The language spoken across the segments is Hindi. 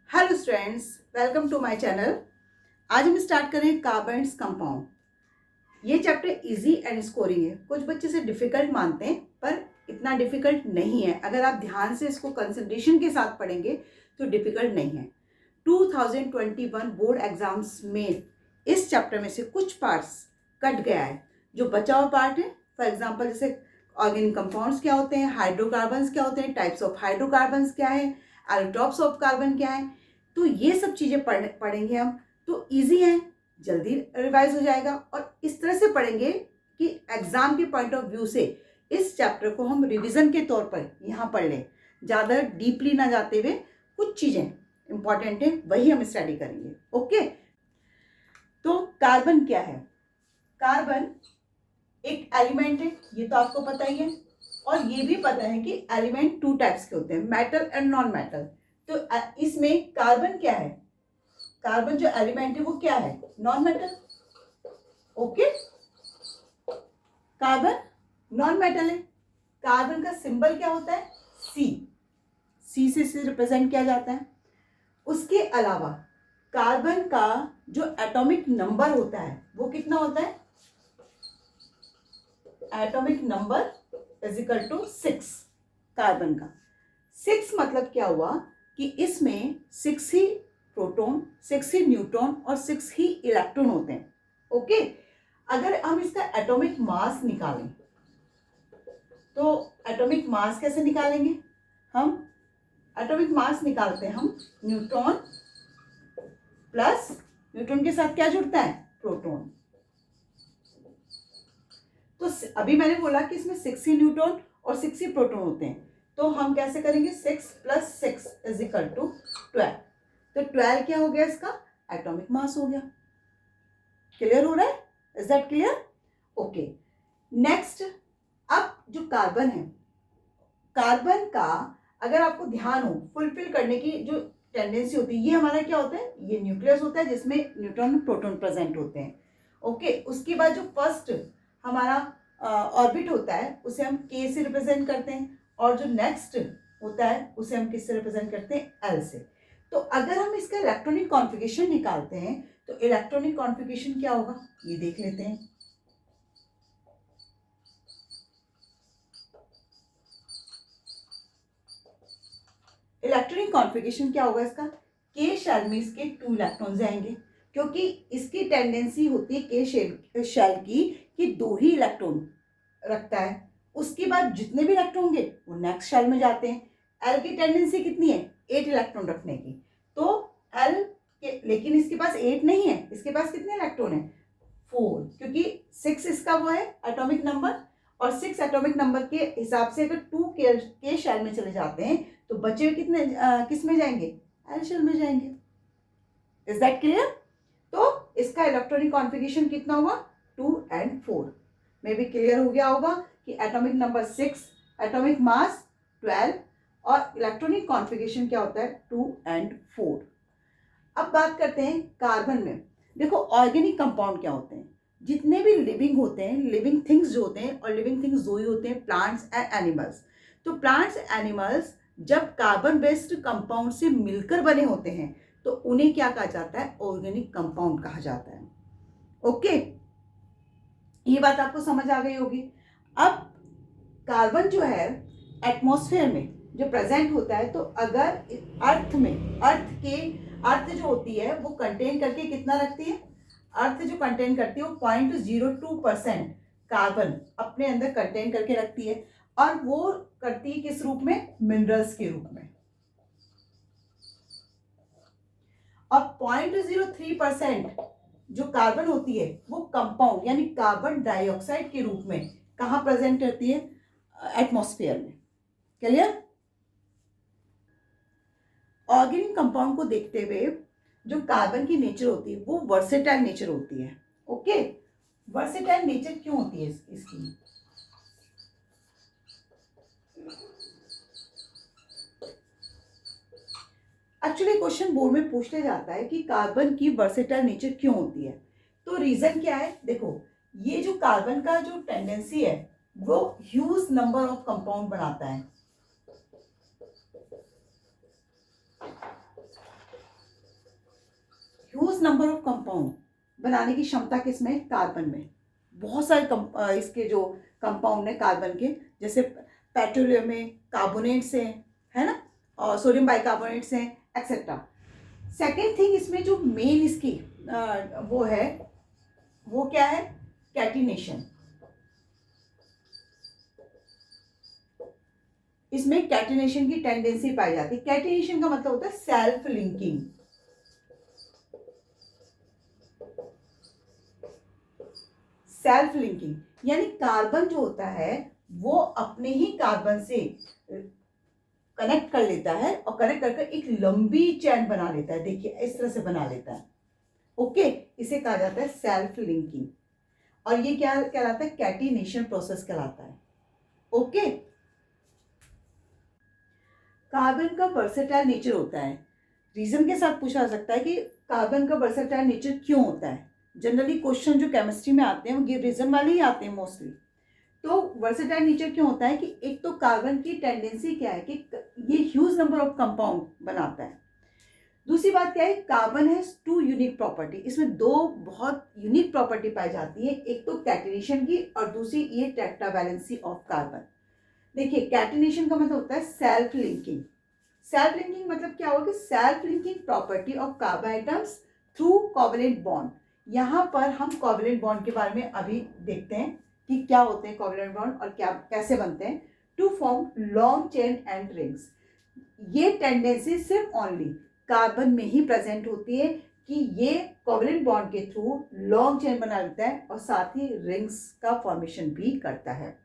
Hello students, welcome to my channel. आज हम स्टार्ट करें कार्बन्स कंपाउंड। ये चैप्टर इजी एंड स्कोरिंग है। कुछ बच्चे इसे डिफिकल्ट मानते हैं पर इतना डिफिकल्ट नहीं है। अगर आप ध्यान से इसको कंसंट्रेशन के साथ पढ़ेंगे तो डिफिकल्ट नहीं है। 2021 बोर्ड एग्जाम्स में इस चैप्टर में से कुछ पार्ट्स कट गया है। जो बचा हुआ पार्ट है, फॉर एग्जाम्पल जैसे ऑर्गेनिक कंपाउंड्स क्या होते हैं, हाइड्रोकार्बन्स क्या होते हैं, टाइप्स ऑफ हाइड्रोकार्बन्स क्या है, एलोटॉप्स ऑफ कार्बन क्या है, तो ये सब चीज़ें पढ़ेंगे हम। तो इजी है, जल्दी रिवाइज हो जाएगा। और इस तरह से पढ़ेंगे कि एग्जाम के पॉइंट ऑफ व्यू से इस चैप्टर को हम रिवीजन के तौर पर यहाँ पढ़ लें, ज़्यादा डीपली ना जाते हुए। कुछ चीज़ें इंपॉर्टेंट है वही हम स्टडी करेंगे। ओके, तो कार्बन क्या है? कार्बन एक एलिमेंट है, ये तो आपको पता ही है। और ये भी पता है कि एलिमेंट टू टाइप्स के होते हैं, मेटल एंड नॉन मेटल। तो इसमें कार्बन क्या है? कार्बन जो एलिमेंट है वो क्या है? Non metal. Okay, carbon non metal है। कार्बन का सिंबल क्या होता है? सी। सी से इसे रिप्रेजेंट किया जाता है। उसके अलावा कार्बन का जो एटॉमिक नंबर होता है वो कितना होता है? Atomic number is equal to 6। Carbon का 6 मतलब क्या हुआ कि इसमें 6 ही प्रोटॉन, 6 ही न्यूट्रॉन और 6 ही इलेक्ट्रॉन होते हैं। ओके, अगर हम इसका एटॉमिक मास निकालें तो एटॉमिक मास कैसे निकालेंगे? हम एटॉमिक मास निकालते हैं हम न्यूट्रॉन प्लस, न्यूट्रॉन के साथ क्या जुड़ता है? प्रोटॉन। तो अभी मैंने बोला कि इसमें 6 ही न्यूट्रॉन और 6 ही प्रोटॉन होते हैं। तो हम कैसे करेंगे? 6 + 6 इज इक्वल टू 12। तो 12 क्या हो गया? इसका एटॉमिक मास हो गया। क्लियर हो रहा है? Is that clear? Okay, next. अब जो कार्बन है, कार्बन का अगर आपको ध्यान हो, फुलफिल करने की जो टेंडेंसी होती है, ये हमारा क्या होता है? ये न्यूक्लियस होता है जिसमें न्यूट्रॉन प्रोटॉन प्रेजेंट होते हैं। ओके, उसके बाद जो फर्स्ट हमारा ऑर्बिट होता है उसे हम के से रिप्रेजेंट करते हैं, और जो नेक्स्ट होता है उसे हम किससे रिप्रेजेंट करते हैं? एल से। तो अगर हम इसका इलेक्ट्रॉनिक कॉन्फ़िगरेशन निकालते हैं तो इलेक्ट्रॉनिक कॉन्फ़िगरेशन क्या होगा ये देख लेते हैं। इलेक्ट्रॉनिक कॉन्फ़िगरेशन क्या होगा इसका? के शेल में इसके 2 इलेक्ट्रॉन्स आएंगे, क्योंकि इसकी टेंडेंसी होती है के शेल की कि 2 ही इलेक्ट्रॉन रखता है। उसके बाद जितने भी इलेक्ट्रॉन होंगे वो नेक्स्ट शेल में जाते हैं। एल की टेंडेंसी कितनी है? 8 इलेक्ट्रॉन रखने की। तो एल के, लेकिन इसके पास 8 नहीं है, इसके पास कितने इलेक्ट्रॉन है? 4, क्योंकि 6 इसका वो है एटॉमिक नंबर, और 6 एटॉमिक नंबर के हिसाब से अगर 2 के शेल में चले जाते हैं तो बचे हुए कितने किस में जाएंगे? एल शेल में जाएंगे। Is that clear? तो इसका इलेक्ट्रॉनिक कॉन्फ़िगरेशन कितना हुआ? 2 और 4 में भी क्लियर हो गया होगा कि एटॉमिक नंबर 6, एटॉमिक मास 12 और इलेक्ट्रॉनिक कॉन्फ़िगरेशन क्या होता है? 2 और 4। अब बात करते हैं कार्बन में। देखो, ऑर्गेनिक कंपाउंड क्या होते हैं? जितने भी लिविंग होते हैं, लिविंग थिंग्स जो होते हैं, और लिविंग थिंग्स दो ही होते हैं, प्लांट्स एंड एनिमल्स। तो प्लांट्स एनिमल्स जब कार्बन बेस्ड कंपाउंड से मिलकर बने होते हैं तो उन्हें क्या कहा जाता है? ऑर्गेनिक कंपाउंड कहा जाता है। ओके, ये बात आपको समझ आ गई होगी। अब कार्बन जो है एटमॉस्फेयर में जो प्रेजेंट होता है, तो अगर अर्थ में, अर्थ जो होती है वो कंटेन करके कितना रखती है? अर्थ जो कंटेन करती है वो 0.02% कार्बन अपने अंदर कंटेन करके रखती है, और वो करती है किस रूप में? मिनरल्स के रूप में। और 0.03% जो कार्बन होती है वो कंपाउंड यानी कार्बन डाइऑक्साइड के रूप में कहाँ प्रेजेंट करती है? एटमॉस्फेयर में। क्लियर? ऑर्गेनिक कंपाउंड को देखते हुए जो कार्बन की नेचर होती है वो वर्सेटाइल नेचर होती है। ओके, वर्सेटाइल नेचर क्यों होती है इसकी? एक्चुअली क्वेश्चन बोर्ड में पूछा जाता है कि कार्बन की वर्सेटाइल नेचर क्यों होती है। तो रीजन क्या है? देखो, ये जो कार्बन का जो टेंडेंसी है वो ह्यूज नंबर ऑफ कंपाउंड बनाता है। ह्यूज नंबर ऑफ कंपाउंड बनाने की क्षमता किसमें, कार्बन में। बहुत सारे इसके जो कंपाउंड है कार्बन के, जैसे पेट्रोलियम में कार्बोनेट्स हैं, है ना, और सोडियम बाइकार्बोनेट्स हैं, एक्सेट्रा। सेकेंड थिंग इसमें जो मेन इसकी वो है, वो क्या है, कैटिनेशन। इसमें कैटिनेशन की टेंडेंसी पाई जाती है। कैटिनेशन का मतलब होता है सेल्फ लिंकिंग। सेल्फ लिंकिंग यानी कार्बन जो होता है वो अपने ही कार्बन से कनेक्ट कर लेता है और कनेक्ट करके एक लंबी चैन बना लेता है। देखिए इस तरह से बना लेता है। ओके, इसे कहा जाता है सेल्फ लिंकिंग, और ये क्या कहलाता है, कैटिनेशन प्रोसेस कहलाता है। ओके, कार्बन का वर्सेटाइल नेचर होता है। रीजन के साथ पूछा जा सकता है कि कार्बन का वर्सेटाइल नेचर क्यों होता है। जनरली क्वेश्चन जो केमिस्ट्री में आते हैं वो गिव रीजन वाले ही आते हैं मोस्टली। तो वर्सेटाइल नेचर क्यों होता है कि एक तो कार्बन की टेंडेंसी क्या है कि ये ह्यूज नंबर ऑफ कंपाउंड बनाता है। दूसरी बात क्या है, carbon has two unique property. इसमें दो बहुत यूनिक प्रॉपर्टी पाई जाती है, एक तो कैटिनेशन की और दूसरी ये टेट्रावैलेंसी ऑफ कार्बन। देखिए कैटिनेशन का मतलब होता है सेल्फ लिंकिंग। सेल्फ लिंकिंग मतलब क्या होगा कि self linking property of carbon atoms through covalent bond. यहाँ पर हम कोवलेंट बॉन्ड के बारे में अभी देखते हैं कि क्या होते हैं कोवलेंट बॉन्ड और क्या कैसे बनते हैं। To form long chain and rings. ये टेंडेंसी सिर्फ ओनली कार्बन में ही प्रेजेंट होती है कि ये कोवलेंट बॉन्ड के थ्रू लॉन्ग चेन बना लेता है और साथ ही रिंग्स का फॉर्मेशन भी करता है।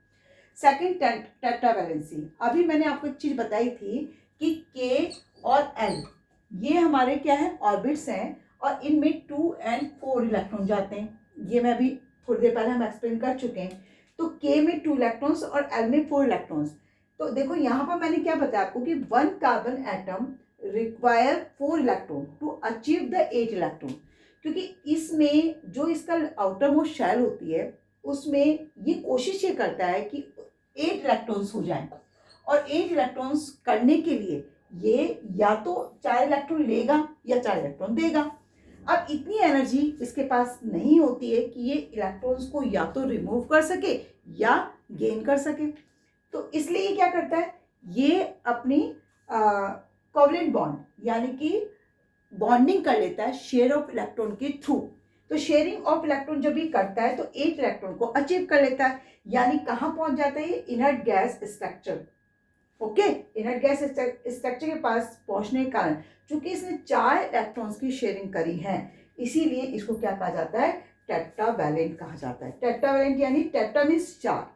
Second, tetravalency. अभी मैंने आपको एक चीज बताई थी कि K और L ये हमारे क्या है, ऑर्बिट्स हैं, और इनमें 2 और 4 इलेक्ट्रॉन जाते हैं। ये मैं अभी थोड़ी देर पहले हम एक्सप्लेन कर चुके हैं। तो K में 2 इलेक्ट्रॉन्स और L में 4 इलेक्ट्रॉन्स। तो देखो यहाँ पर मैंने क्या बताया आपको कि 1 carbon atom require 4 electron to achieve the 8 electron, क्योंकि इसमें जो इसका आउटर मोस्ट शेल होती है उसमें ये कोशिश ये करता है कि 8 इलेक्ट्रॉन्स हो जाएं, और 8 इलेक्ट्रॉन्स करने के लिए ये या तो 4 इलेक्ट्रॉन लेगा या 4 इलेक्ट्रॉन देगा। अब इतनी एनर्जी इसके पास नहीं होती है कि ये इलेक्ट्रॉन्स को या तो रिमूव कर सके या गेन कर सके। तो इसलिए ये क्या करता है, ये अपनी कोवलेंट बॉन्ड यानी कि बॉन्डिंग कर लेता है शेयर ऑफ इलेक्ट्रॉन के थ्रू। तो शेयरिंग ऑफ इलेक्ट्रॉन जब भी करता है तो 8 इलेक्ट्रॉन को अचीव कर लेता है, यानी कहाँ पहुंच जाता है ये, inert gas structure. Okay, inert gas structure के पास पहुंचने के कारण चूंकि इसने 4 इलेक्ट्रॉन्स की शेयरिंग करी है, इसीलिए इसको क्या कहा जाता है, टेट्रावैलेंट कहा जाता है। टेट्रावैलेंट यानी टेट्रा मींस 4।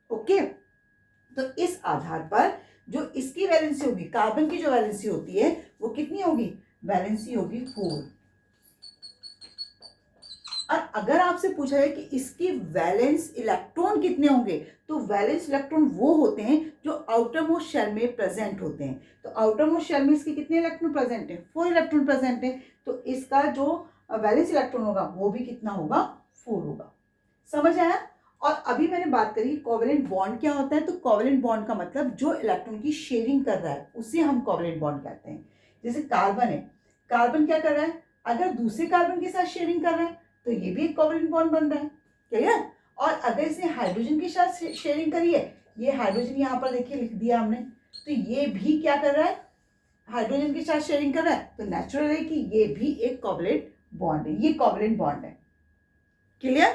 ओके, तो इस आधार पर जो इसकी वैलेंसी होगी, कार्बन की जो वैलेंसी होती है वो कितनी होगी, वैलेंसी होगी 4। और अगर आपसे पूछा जाए कि इसकी वैलेंस इलेक्ट्रॉन कितने होंगे, तो वैलेंस इलेक्ट्रॉन वो होते हैं जो आउटर मोस्ट शेल में प्रेजेंट होते हैं। तो आउटर मोस्ट शेल में इसके कितने इलेक्ट्रॉन प्रेजेंट है, 4 इलेक्ट्रॉन प्रेजेंट है। तो इसका जो वैलेंस इलेक्ट्रॉन होगा वो भी कितना होगा, 4 होगा। समझ आया। और अभी मैंने बात करी कोवलेंट बॉन्ड क्या होता है। तो कोवलेंट बॉन्ड का मतलब जो इलेक्ट्रॉन की शेयरिंग कर रहा है उसे हम कोवलेंट बॉन्ड कहते हैं। जैसे कार्बन है, कार्बन क्या कर रहा है, अगर दूसरे कार्बन के साथ शेयरिंग कर रहा है तो ये भी एक कोवलेंट बॉन्ड बन रहा है, क्लियर। और अगर इसने हाइड्रोजन के साथ शेयरिंग करी है, ये हाइड्रोजन यहाँ पर देखिए लिख दिया हमने, तो ये भी क्या कर रहा है, हाइड्रोजन के साथ शेयरिंग कर रहा है। तो नेचुरल है कि ये भी एक कोवलेंट बॉन्ड है, ये कोवलेंट बॉन्ड है, क्लियर।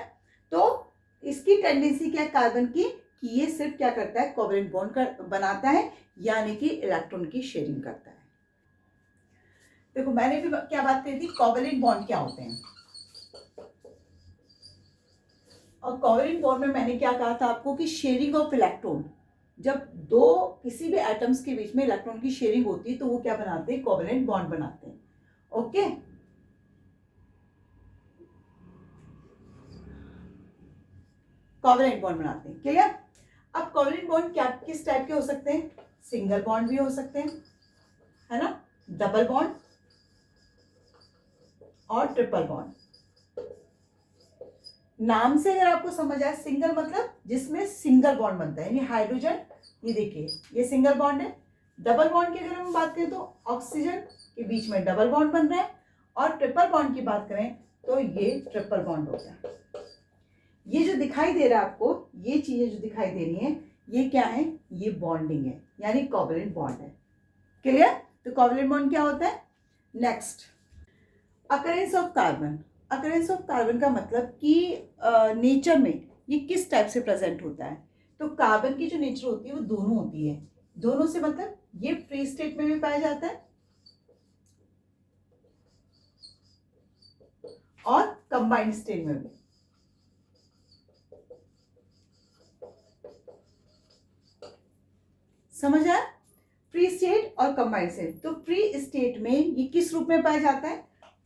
तो इसकी टेंडेंसी क्या है कार्बन की, कि ये सिर्फ क्या करता है, कोवलेंट बॉन्ड बनाता है, यानी कि इलेक्ट्रॉन की शेयरिंग करता है। देखो मैंने भी क्या बात करी थी, कोवलेंट बॉन्ड क्या होते हैं। और कोवलेंट बॉन्ड में मैंने क्या कहा था आपको कि शेयरिंग ऑफ इलेक्ट्रॉन, जब दो किसी भी एटम्स के बीच में इलेक्ट्रॉन की शेयरिंग होती है तो वो क्या बनाते हैं, कोवलेंट बॉन्ड बनाते हैं। ओके, कोवलेंट बॉन्ड बनाते हैं, क्लियर। अब कोवलेंट बॉन्ड क्या किस टाइप के हो सकते हैं, सिंगल बॉन्ड भी हो सकते हैं, है ना, डबल बॉन्ड और ट्रिपल बॉन्ड। नाम से अगर आपको समझ आए, सिंगल मतलब जिसमें सिंगल बॉन्ड बनता है, यानी हाइड्रोजन, ये देखिए ये सिंगल बॉन्ड है। डबल बॉन्ड की अगर हम बात करें तो ऑक्सीजन के बीच में डबल बॉन्ड बन रहा है, और ट्रिपल बॉन्ड की बात करें तो ये ट्रिपल बॉन्ड हो गया। ये जो दिखाई दे रहा है आपको, ये चीजें जो दिखाई दे रही हैं, ये क्या है? ये बॉन्डिंग है, यानी कोवलेंट बॉन्ड है। क्लियर? तो कोवलेंट बॉन्ड क्या होता है? Next, occurrence of carbon. Occurrence of carbon का मतलब कि नेचर में ये किस टाइप से प्रेजेंट होता है। तो कार्बन की जो नेचर होती है वो दोनों होती है। दोनों से मतलब ये फ्री स्टेट में भी पाया जाता है और कंबाइंड स्टेट में भी। समझ आया? फ्री स्टेट और कंबाइंड स्टेट। तो फ्री स्टेट में ये किस रूप में पाया जाता है?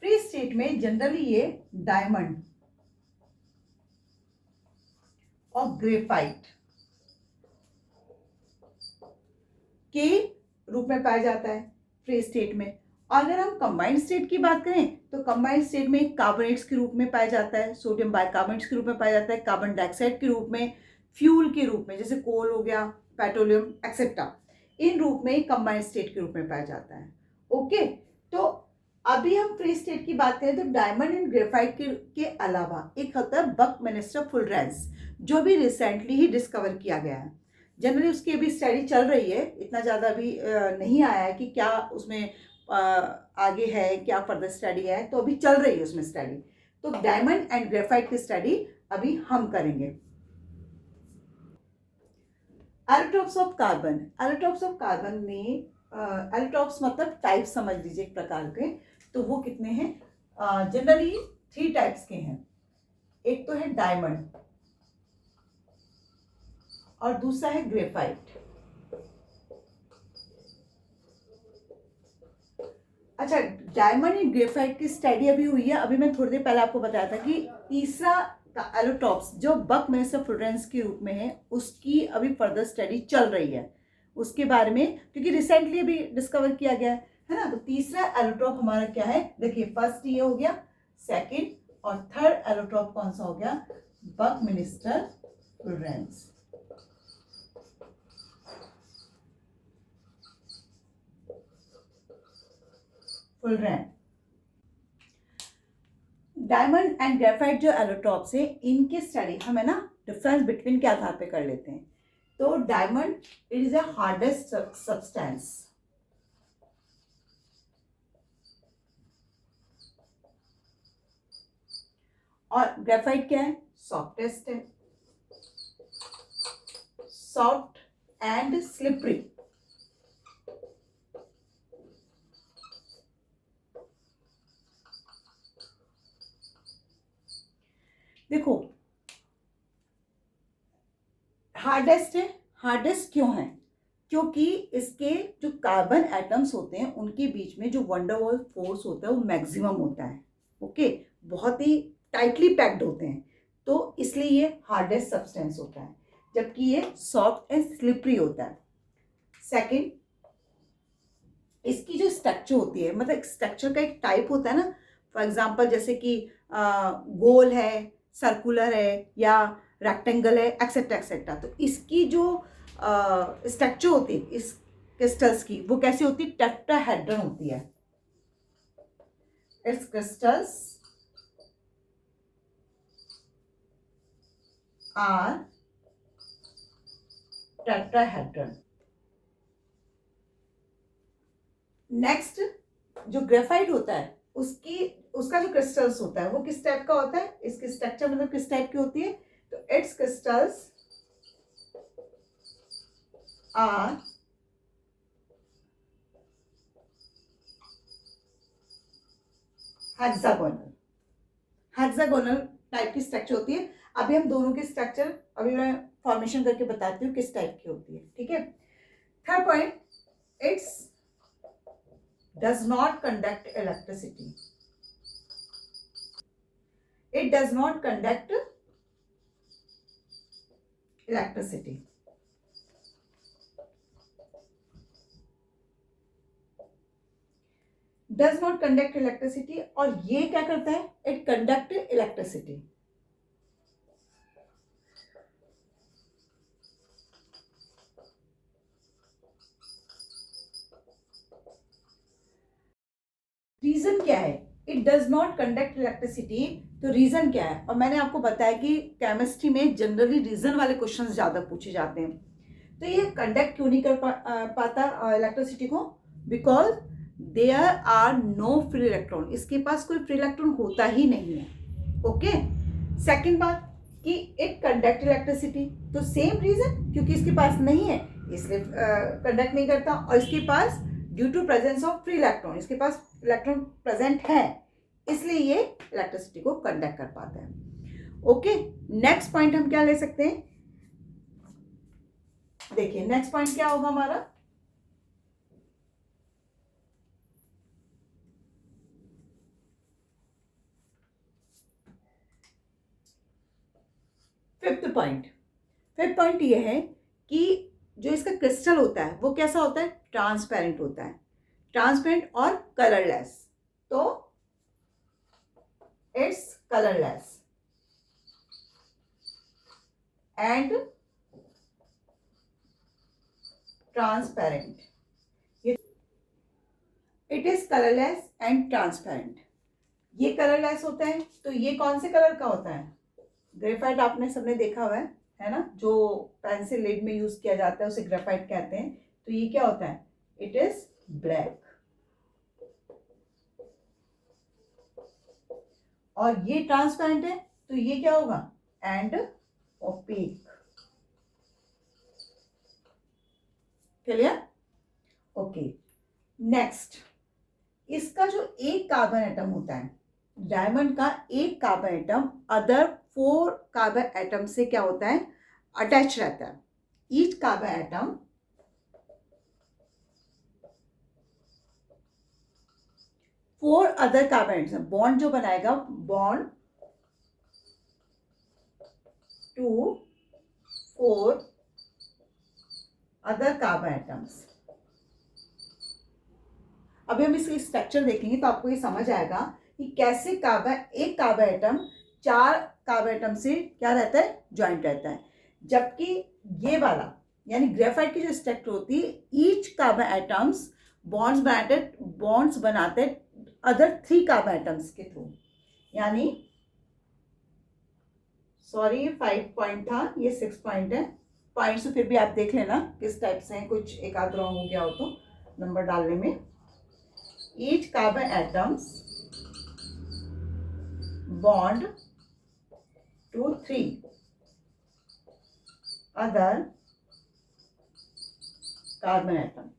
फ्री स्टेट में जनरली ये डायमंड और ग्रेफाइट के रूप में पाया जाता है फ्री स्टेट में। अगर हम कंबाइंड स्टेट की बात करें तो कंबाइंड स्टेट में कार्बोनेट्स के रूप में पाया जाता है, सोडियम बाइकार्बोनेट्स के रूप में पाया जाता है, कार्बन डाइऑक्साइड के रूप में, फ्यूल के रूप में जैसे कोल हो गया, पेट्रोलियम एक्सेट्रा, इन रूप में कंबाइंड स्टेट के रूप में पाया जाता है। ओके, तो अभी हम फ्री स्टेट की बात करें तो डायमंड एंड ग्रेफाइट के अलावा एक होता है बकमिंस्टर फुलरेंस, जो भी रिसेंटली ही डिस्कवर किया गया है। जनरली उसकी अभी स्टडी चल रही है, इतना ज़्यादा अभी नहीं आया है कि क्या उसमें आगे है, क्या फर्दर स्टडी है, तो अभी चल रही है उसमें स्टडी। तो डायमंड एंड ग्रेफाइट की स्टडी अभी हम करेंगे। Allotropes of carbon. Allotropes of carbon में एलोट्रोप्स मतलब टाइप समझ लीजिए एक प्रकार के। तो वो कितने हैं? जनरली 3 टाइप्स के हैं। एक तो है डायमंड और दूसरा है ग्रेफाइट। अच्छा, डायमंड एंड ग्रेफाइट की स्टडी अभी हुई है। अभी मैं थोड़ी देर पहले आपको बताया था कि तीसरा एलोट्रोप्स जो बकमिंस्टर फुलरेंस के रूप में है, उसकी अभी फर्दर स्टडी चल रही है उसके बारे में, क्योंकि रिसेंटली अभी डिस्कवर किया गया है ना। तो तीसरा एलोट्रोप हमारा क्या है? देखिए, फर्स्ट ये हो गया, सेकंड और थर्ड एलोट्रोप कौन सा हो गया? बकमिंस्टर फुलरेंस। फुलरेंस। डायमंड एंड ग्रेफाइट जो एलोट्रोप्स है, इनकी स्टडी हम है ना डिफरेंस बिटवीन के आधार पे कर लेते हैं। तो diamond it is a hardest substance, और ग्रेफाइट क्या है? सॉफ्टेस्ट है, सॉफ्ट एंड स्लिपरी। देखो, हार्डेस्ट है। हार्डेस्ट क्यों है? क्योंकि इसके जो कार्बन एटम्स होते हैं उनके बीच में जो वंडरवॉल फोर्स होता है वो मैक्सिमम होता है। ओके, बहुत ही टाइटली पैक्ड होते हैं, तो इसलिए ये हार्डेस्ट सब्सटेंस होता है, जबकि ये सॉफ्ट एंड स्लिपरी होता है। सेकंड, इसकी जो स्ट्रक्चर होती है, मतलब स्ट्रक्चर का एक टाइप होता है ना। फॉर एग्जांपल जैसे कि गोल है, सर्कुलर है, या रेक्टेंगल है, एक्सेट्रा एक्सेट्रा। तो इसकी जो स्ट्रक्चर होती है इस क्रिस्टल्स की, वो कैसी होती है? टेट्राहेड्रन होती है। Its crystals are tetrahedron. Next, जो ग्रेफाइट होता है उसका जो क्रिस्टल्स होता है वो किस टाइप का होता है? इसकी स्ट्रक्चर मतलब किस टाइप की होती है? तो its crystals are hexagonal. Hexagonal type की स्ट्रक्चर होती है। अभी हम दोनों की स्ट्रक्चर अभी मैं फॉर्मेशन करके बताती हूँ किस टाइप की होती है। ठीक है। Third point, it's does not conduct electricity. It does not conduct electricity. Does not conduct electricity, और ये क्या करता है? It conduct electricity. रीजन क्या है? It does not conduct electricity, तो रीजन क्या है? और मैंने आपको बताया कि केमिस्ट्री में जनरली रीजन वाले क्वेश्चंस ज्यादा पूछे जाते हैं। तो ये कंडक्ट क्यों नहीं कर पाता इलेक्ट्रिसिटी को? Because there are no free electron, इसके पास कोई फ्री इलेक्ट्रॉन होता ही नहीं है। ओके, सेकेंड बात कि इट कंडक्ट इलेक्ट्रिसिटी, तो सेम रीजन, क्योंकि इसके पास नहीं है इसलिए कंडक्ट नहीं करता, और इसके पास due to presence of free electron, इसके पास इलेक्ट्रॉन प्रेजेंट है इसलिए ये इलेक्ट्रिसिटी को कंडक्ट कर पाता है। ओके, नेक्स्ट पॉइंट हम क्या ले सकते हैं? देखिए नेक्स्ट पॉइंट क्या होगा हमारा? फिफ्थ पॉइंट ये है कि जो इसका क्रिस्टल होता है वो कैसा होता है? ट्रांसपेरेंट होता है, ट्रांसपेरेंट और कलरलेस। तो it's colourless and transparent. It is colourless and transparent. ये कलरलेस होता है, तो ये कौन से कलर का होता है? ग्रेफाइट आपने सबने देखा हुआ है ना, जो पेंसिल लेड में यूज किया जाता है उसे ग्रेफाइट कहते हैं। तो ये क्या होता है? It is black. और ये ट्रांसपेरेंट है, तो ये क्या होगा? And opaque. Clear? Okay, next, इसका जो एक कार्बन एटम होता है, डायमंड का एक carbon atom other 4 carbon atom से क्या होता है? अटैच रहता है। Each carbon atom 4 other carbon atom, bond जो बनाएगा, bond to 4 other carbon atoms. अभी हम इसकी स्ट्रक्चर देखेंगे तो आपको ये समझ आएगा कि कैसे एक कार्बन एटम 4 कार्बन एटम से क्या रहता है? ज्वाइंट रहता है। जबकि ये वाला यानी ग्रेफाइट की जो स्ट्रक्चर होती है, ईच कार्बन एटम्स बॉन्ड्स बनाते अदर 3 कार्बन एटम्स के थ्रू। यानी सॉरी 5 पॉइंट था, ये 6 पॉइंट है। पॉइंट्स तो फिर भी आप देख लेना किस टाइप से हैं, कुछ एक आध रॉन्ग हो गया हो तो नंबर डालने में। Each carbon atoms bond to 3 other carbon atom.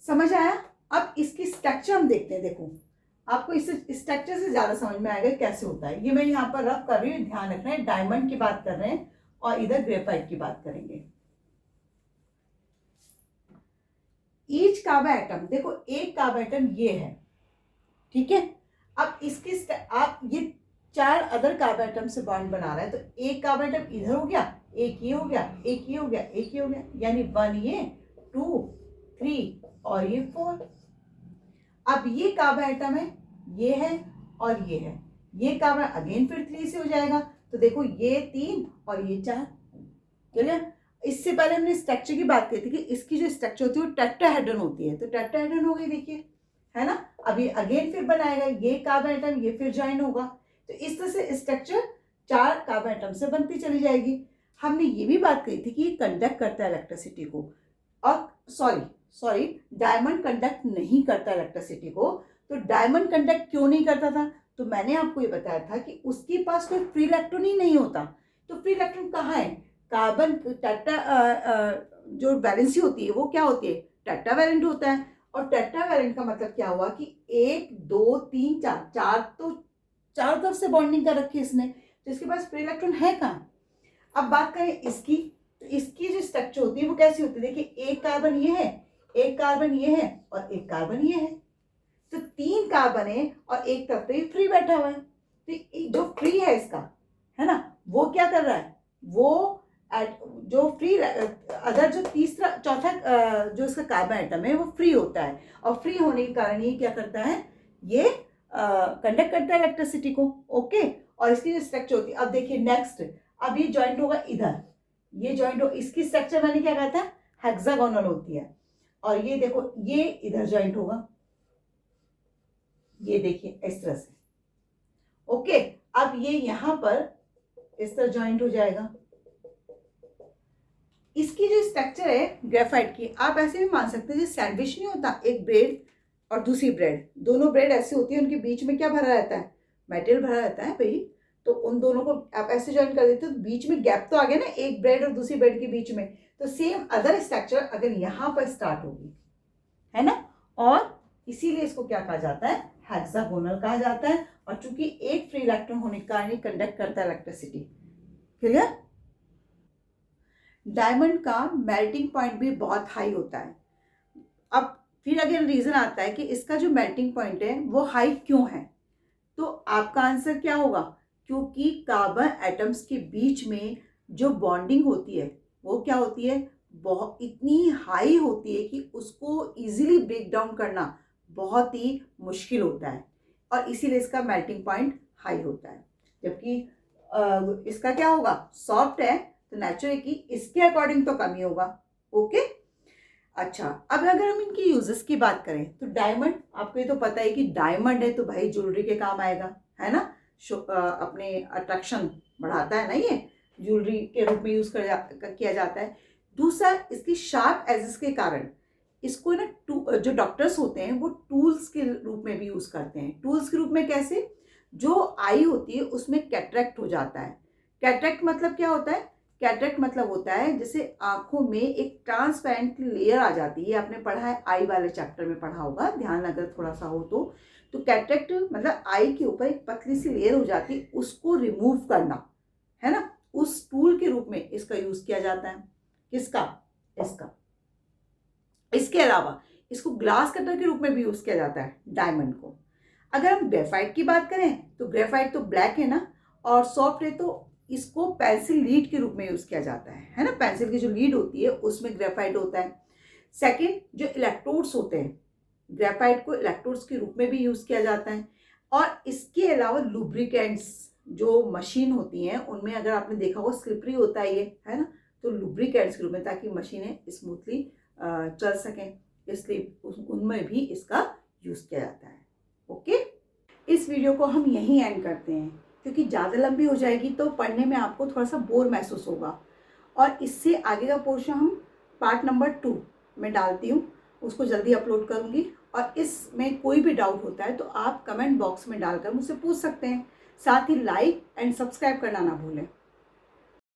समझ आया? अब इसकी स्ट्रक्चर हम देखते हैं। देखो, आपको इस स्ट्रक्चर से ज्यादा समझ में आएगा कैसे होता है। ये मैं यहाँ पर रफ कर रही हूँ, ध्यान रखना है। डायमंड की बात कर रहे हैं और इधर ग्रेफाइट की बात करेंगे। ईच कार्बन एटम, देखो एक कार्बन एटम ये है, ठीक है। अब इसकी आप ये 4 अदर कार्बन एटम से बॉन्ड बना रहा है, तो एक कार्बन एटम इधर हो गया, एक ये हो गया, एक ये हो गया, एक ये हो गया, यानी 1 ये 2 3 और ये 4। अब ये कार्बन एटम है, ये है और ये है, ये कार्बन अगेन फिर 3 से हो जाएगा। तो देखो ये 3 और ये 4। क्लियर? इससे पहले हमने स्ट्रक्चर की बात की थी कि इसकी जो स्ट्रक्चर होती है वो टेट्राहेड्रन होती है, तो टेट्राहेड्रन हो गई, देखिए, है ना। अभी अगेन फिर बनाएगा ये कार्बन एटम, ये फिर ज्वाइन होगा। तो इस तरह से स्ट्रक्चर 4 कार्बन एटम से बनती चली जाएगी। हमने ये भी बात कही थी कि ये कंडक्ट करता है इलेक्ट्रिसिटी को, और सॉरी डायमंड कंडक्ट नहीं करता इलेक्ट्रिसिटी को। तो डायमंड कंडक्ट क्यों नहीं करता था? तो मैंने आपको ये बताया था कि उसके पास कोई फ्री इलेक्ट्रॉन ही नहीं होता। तो फ्री इलेक्ट्रॉन कहाँ है? कार्बन जो वैलेंसी होती है वो क्या होती है? टेट्रावैलेंट होता है। और टेट्रावैलेंट का मतलब क्या हुआ कि 1 2 3 4 तो चारों तरफ से बॉन्डिंग कर रखी है इसने, तो इसके पास फ्री इलेक्ट्रॉन है कहाँ? अब बात करें इसकी, तो इसकी जो स्ट्रक्चर होती है वो कैसी होती है? देखिए, एक कार्बन ये है, एक कार्बन ये है और एक कार्बन ये है। तो 3 कार्बन है और एक तरफ तो ये फ्री बैठा हुआ है। तो जो फ्री है इसका, है ना, वो क्या कर रहा है? वो जो फ्री अगर जो तीसरा चौथा जो इसका कार्बन एटम है वो फ्री होता है, और फ्री होने के कारण ये क्या करता है? ये कंडक्ट करता है इलेक्ट्रिसिटी को। ओके, और इसकी जो स्ट्रक्चर होती है, अब देखिए नेक्स्ट, अब ये ज्वाइंट होगा इधर, ये ज्वाइंट हो, इसकी स्ट्रक्चर मैंने क्या कहा था? हेक्सागोनल होती है। और ये देखो ये इधर ज्वाइंट होगा, ये देखिए इस तरह से। ओके, अब ये यहां पर इस तरह ज्वाइंट हो जाएगा। इसकी जो स्ट्रक्चर है ग्रेफाइट की, आप ऐसे भी मान सकते हैं जैसे सैंडविच नहीं होता, एक ब्रेड और दूसरी ब्रेड, दोनों ब्रेड ऐसी होती है, उनके बीच में क्या भरा रहता है, मेटेरियल भरा रहता है भाई। तो उन दोनों को आप ऐसे ज्वाइन कर देते हो तो बीच में गैप तो आ गया ना एक ब्रेड और दूसरी ब्रेड के बीच में। तो सेम अदर स्ट्रक्चर अगर यहाँ पर स्टार्ट होगी, है ना, और इसीलिए इसको क्या कहा जाता है, हेक्सागोनल कहा जाता है। और चूंकि एक फ्री इलेक्ट्रॉन होने के कारण ये कंडक्ट करता है इलेक्ट्रिसिटी। क्लियर। डायमंड का मेल्टिंग पॉइंट भी बहुत हाई होता है। अब फिर अगेन रीजन आता है कि इसका जो मेल्टिंग पॉइंट है वो हाई क्यों है, तो आपका आंसर क्या होगा, क्योंकि कार्बन एटम्स के बीच में जो बॉन्डिंग होती है वो क्या होती है, बहुत इतनी हाई होती है कि उसको इजीली ब्रेक डाउन करना बहुत ही मुश्किल होता है, और इसीलिए इसका मेल्टिंग पॉइंट हाई होता है। जबकि इसका क्या होगा, सॉफ्ट है तो नेचुरली कि इसके अकॉर्डिंग तो कम ही होगा। ओके, अच्छा अब अगर हम इनकी यूजेस की बात करें तो डायमंड, आपको ये तो पता है कि डायमंड है तो भाई ज्वेलरी के काम आएगा, है ना, अपने अट्रैक्शन बढ़ाता है ना, ये ज्वेलरी के रूप में यूज किया जाता है। दूसरा, इसकी शार्प एजेस के कारण इसको ना जो डॉक्टर्स होते हैं वो टूल्स के रूप में भी यूज करते हैं। टूल्स के रूप में कैसे, जो आई होती है उसमें कैटरेक्ट हो जाता है। कैटरेक्ट मतलब क्या होता है, कैटरेक्ट मतलब होता है जैसे आंखों में एक ट्रांसपेरेंट लेयर आ जाती है, आपने पढ़ा है आई वाले चैप्टर में पढ़ा होगा, ध्यान अगर थोड़ा सा हो तो कैटरेक्ट मतलब आई के ऊपर एक पतली सी लेयर हो जाती है, उसको रिमूव करना, है ना, उस टूल के रूप में इसका यूज किया जाता है। किसका, इसका। इसके अलावा इसको ग्लास कटर के रूप में भी यूज किया जाता है डायमंड को। अगर हम ग्रेफाइट की बात करें तो ग्रेफाइट तो ब्लैक है ना और सॉफ्ट है, तो इसको पेंसिल लीड के रूप में यूज किया जाता है ना, पेंसिल की जो लीड होती है उसमें ग्रेफाइट होता है। सेकंड, जो इलेक्ट्रोड्स होते हैं, ग्रेफाइट को इलेक्ट्रोड्स के रूप में भी यूज किया जाता है। और इसके अलावा लुब्रिकेंट्स जो मशीन होती हैं उनमें अगर आपने देखा हो स्लिपरी होता है ये, है ना, तो लुब्रिकेंट्स के रूप में, ताकि मशीनें स्मूथली चल सकें, इसलिए उनमें भी इसका यूज किया जाता है। ओके, इस वीडियो को हम यहीं एंड करते हैं क्योंकि ज़्यादा लंबी हो जाएगी तो पढ़ने में आपको थोड़ा सा बोर महसूस होगा, और इससे आगे का पोर्शन हम पार्ट नंबर 2 में डालती हूँ, उसको जल्दी अपलोड करूँगी। और इसमें कोई भी डाउट होता है तो आप कमेंट बॉक्स में डालकर मुझसे पूछ सकते हैं। साथ ही लाइक एंड सब्सक्राइब करना ना भूलें।